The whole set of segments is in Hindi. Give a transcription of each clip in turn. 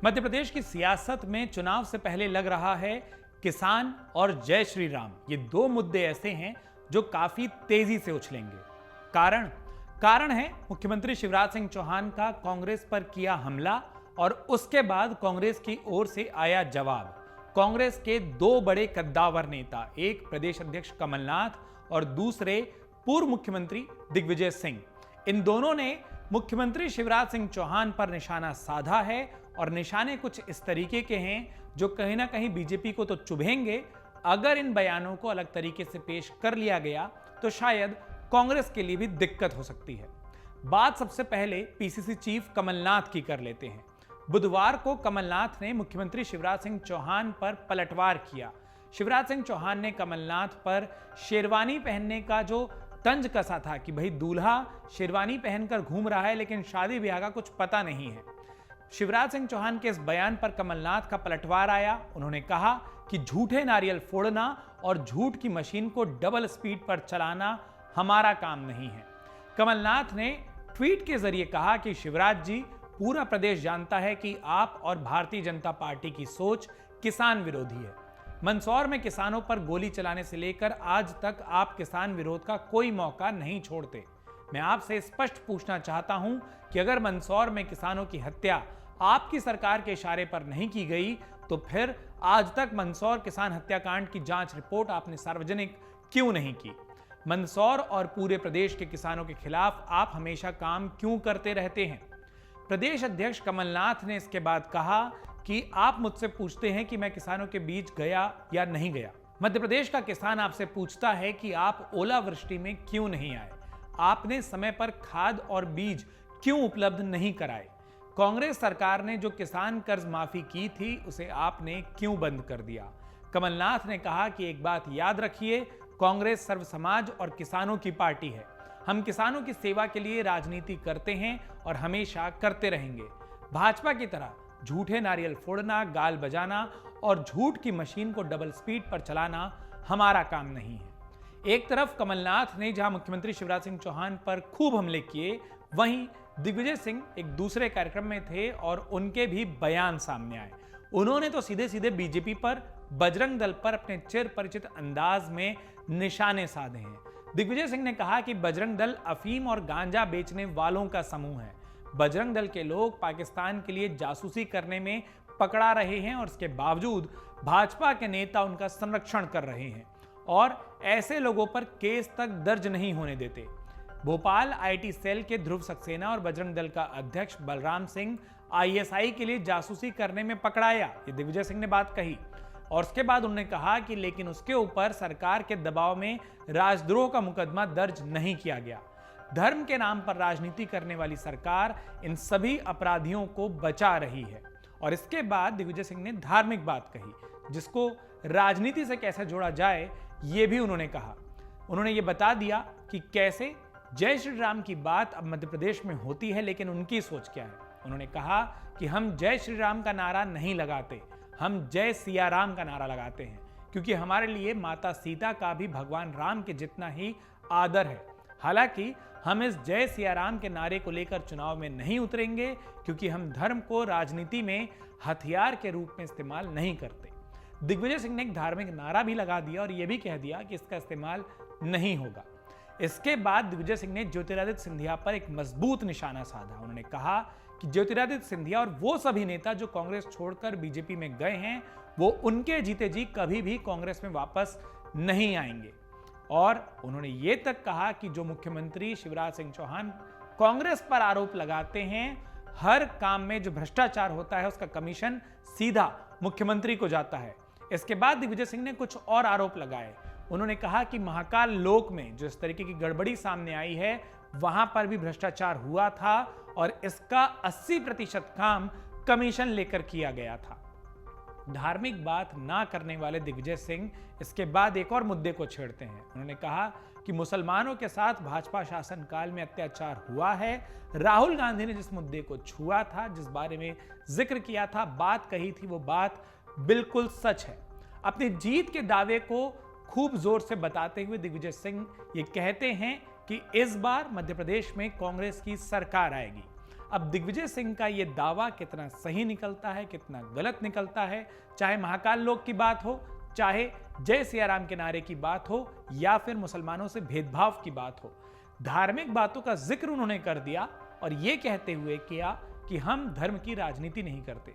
मध्य प्रदेश की सियासत में चुनाव से पहले लग रहा है किसान और जय श्री राम, ये दो मुद्दे ऐसे हैं जो काफी तेजी से उछलेंगे। कारण है मुख्यमंत्री शिवराज सिंह चौहान का कांग्रेस पर किया हमला और उसके बाद कांग्रेस की ओर से आया जवाब। कांग्रेस के दो बड़े कद्दावर नेता, एक प्रदेश अध्यक्ष कमलनाथ और दूसरे पूर्व मुख्यमंत्री दिग्विजय सिंह, इन दोनों ने मुख्यमंत्री शिवराज सिंह चौहान पर निशाना साधा है और निशाने कुछ इस तरीके के हैं जो कहीं ना कहीं बीजेपी को तो चुभेंगे। अगर इन बयानों को अलग तरीके से पेश कर लिया गया तो शायद कांग्रेस के लिए भी दिक्कत हो सकती है। बात सबसे पहले पीसीसी चीफ कमलनाथ की कर लेते हैं। बुधवार को कमलनाथ ने मुख्यमंत्री शिवराज सिंह चौहान पर पलटवार किया। शिवराज सिंह चौहान ने कमलनाथ पर शेरवानी पहनने का जो तंज कसा था कि भाई दूल्हा शेरवानी पहनकर घूम रहा है लेकिन शादी ब्याह का कुछ पता नहीं है। शिवराज सिंह चौहान के इस बयान पर कमलनाथ का पलटवार आया। उन्होंने कहा कि झूठे नारियल फोड़ना और झूठ की मशीन को डबल स्पीड पर चलाना हमारा काम नहीं है। कमलनाथ ने ट्वीट के जरिए कहा कि शिवराज जी, पूरा प्रदेश जानता है कि आप और भारतीय जनता पार्टी की सोच किसान विरोधी है। मंदसौर में किसानों पर गोली चलाने से लेकर आज तक आप किसान विरोध का कोई मौका नहीं छोड़ते। मैं आपसे स्पष्ट पूछना चाहता हूं कि अगर मंदसौर में किसानों की हत्या आपकी सरकार के इशारे पर नहीं की गई तो फिर आज तक मंदसौर किसान हत्याकांड की जांच रिपोर्ट आपने सार्वजनिक क्यों नहीं की? मंदसौर और पूरे प्रदेश के किसानों के खिलाफ आप हमेशा काम क्यों करते रहते हैं? प्रदेश अध्यक्ष कमलनाथ ने इसके बाद कहा कि आप मुझसे पूछते हैं कि मैं किसानों के बीच गया या नहीं गया। मध्य प्रदेश का किसान आपसे पूछता है कि आप ओलावृष्टि में क्यों नहीं आए, आपने समय पर खाद और बीज क्यों उपलब्ध नहीं कराए, कांग्रेस सरकार ने जो किसान कर्ज माफी की थी उसे आपने क्यों बंद कर दिया। कमलनाथ ने कहा कि एक बात याद रखिए, कांग्रेस सर्व समाज और किसानों की पार्टी है। हम किसानों की सेवा के लिए राजनीति करते हैं और हमेशा करते रहेंगे। भाजपा की तरह झूठे नारियल फोड़ना, गाल बजाना और झूठ की मशीन को डबल स्पीड पर चलाना हमारा काम नहीं है। एक तरफ कमलनाथ ने जहां मुख्यमंत्री शिवराज सिंह चौहान पर खूब हमले किए, वहीं दिग्विजय सिंह एक दूसरे कार्यक्रम में थे और उनके भी बयान सामने आए। उन्होंने तो सीधे सीधे बीजेपी पर, बजरंग दल पर अपने चिर परिचित अंदाज में निशाने साधे हैं। दिग्विजय सिंह ने कहा कि बजरंग दल अफीम और गांजा बेचने वालों का समूह है। बजरंग दल के लोग पाकिस्तान के लिए जासूसी करने में पकड़ा रहे हैं और इसके बावजूद भाजपा के नेता उनका संरक्षण कर रहे हैं और ऐसे लोगों पर केस तक दर्ज नहीं होने देते। भोपाल आईटी सेल के ध्रुव सक्सेना और बजरंग दल का अध्यक्ष बलराम सिंह आईएसआई के लिए जासूसी करने में पकड़ाया, ये दिग्विजय सिंह ने बात कही। और उसके बाद उन्होंने कहा कि लेकिन उसके ऊपर सरकार के दबाव में राजद्रोह का मुकदमा दर्ज नहीं किया गया। धर्म के नाम पर राजनीति करने वाली सरकार इन सभी अपराधियों को बचा रही है। और इसके बाद दिग्विजय सिंह ने धार्मिक बात कही जिसको राजनीति से कैसे जोड़ा जाए ये भी उन्होंने कहा। उन्होंने ये बता दिया कि कैसे जय श्री राम की बात अब मध्य प्रदेश में होती है, लेकिन उनकी सोच क्या है। उन्होंने कहा कि हम जय श्री राम का नारा नहीं लगाते, हम जय सिया राम का नारा लगाते हैं, क्योंकि हमारे लिए माता सीता का भी भगवान राम के जितना ही आदर है। हालांकि हम इस जय सिया राम के नारे को लेकर चुनाव में नहीं उतरेंगे, क्योंकि हम धर्म को राजनीति में हथियार के रूप में इस्तेमाल नहीं करते। दिग्विजय सिंह ने एक धार्मिक नारा भी लगा दिया और यह भी कह दिया कि इसका इस्तेमाल नहीं होगा। इसके बाद दिग्विजय सिंह ने ज्योतिरादित्य सिंधिया पर एक मजबूत निशाना साधा। उन्होंने कहा कि ज्योतिरादित्य सिंधिया और वो सभी नेता जो कांग्रेस छोड़कर बीजेपी में गए हैं, वो उनके जीते जी कभी भी कांग्रेस में वापस नहीं आएंगे। और उन्होंने ये तक कहा कि जो मुख्यमंत्री शिवराज सिंह चौहान कांग्रेस पर आरोप लगाते हैं, हर काम में जो भ्रष्टाचार होता है उसका कमीशन सीधा मुख्यमंत्री को जाता है। इसके बाद दिग्विजय सिंह ने कुछ और आरोप लगाए। उन्होंने कहा कि महाकाल लोक में जो इस तरीके की गड़बड़ी सामने आई है, वहां पर भी भ्रष्टाचार हुआ था और इसका 80% काम कमीशन लेकर किया गया था। धार्मिक बात ना करने वाले दिग्विजय सिंह इसके बाद एक और मुद्दे को छेड़ते हैं। उन्होंने कहा कि मुसलमानों के साथ भाजपा शासनकाल में अत्याचार हुआ है। राहुल गांधी ने जिस मुद्दे को छुआ था, जिस बारे में जिक्र किया था, बात कही थी, वो बात बिल्कुल सच है। अपनी जीत के दावे को खूब जोर से बताते हुए दिग्विजय सिंह ये कहते हैं कि इस बार मध्य प्रदेश में कांग्रेस की सरकार आएगी। अब दिग्विजय सिंह का ये दावा कितना सही निकलता है, कितना गलत निकलता है, चाहे महाकाल लोक की बात हो, चाहे जय सिया राम के नारे की बात हो, या फिर मुसलमानों से भेदभाव की बात हो, धार्मिक बातों का जिक्र उन्होंने कर दिया और ये कहते हुए किया कि हम धर्म की राजनीति नहीं करते।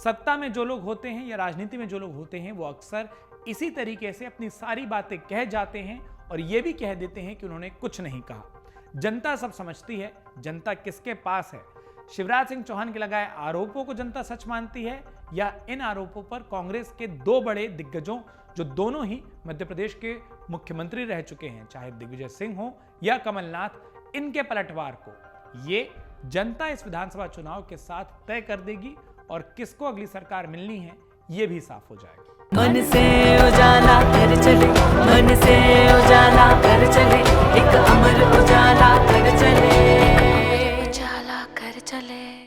सत्ता में जो लोग होते हैं या राजनीति में जो लोग होते हैं वो अक्सर इसी तरीके से अपनी सारी बातें कह जाते हैं और ये भी कह देते हैं कि उन्होंने कुछ नहीं कहा। जनता सब समझती है, जनता किसके पास है। शिवराज सिंह चौहान के लगाए आरोपों को जनता सच मानती है या इन आरोपों पर कांग्रेस के दो बड़े दिग्गजों, जो दोनों ही मध्य प्रदेश के मुख्यमंत्री रह चुके हैं, चाहे दिग्विजय सिंह हो या कमलनाथ, इनके पलटवार को ये जनता इस विधानसभा चुनाव के साथ तय कर देगी और किसको अगली सरकार मिलनी है ये भी साफ हो जाएगा। मन से उजाला कर चले, मन से उजाला कर चले, एक अमर उजाला कर चले।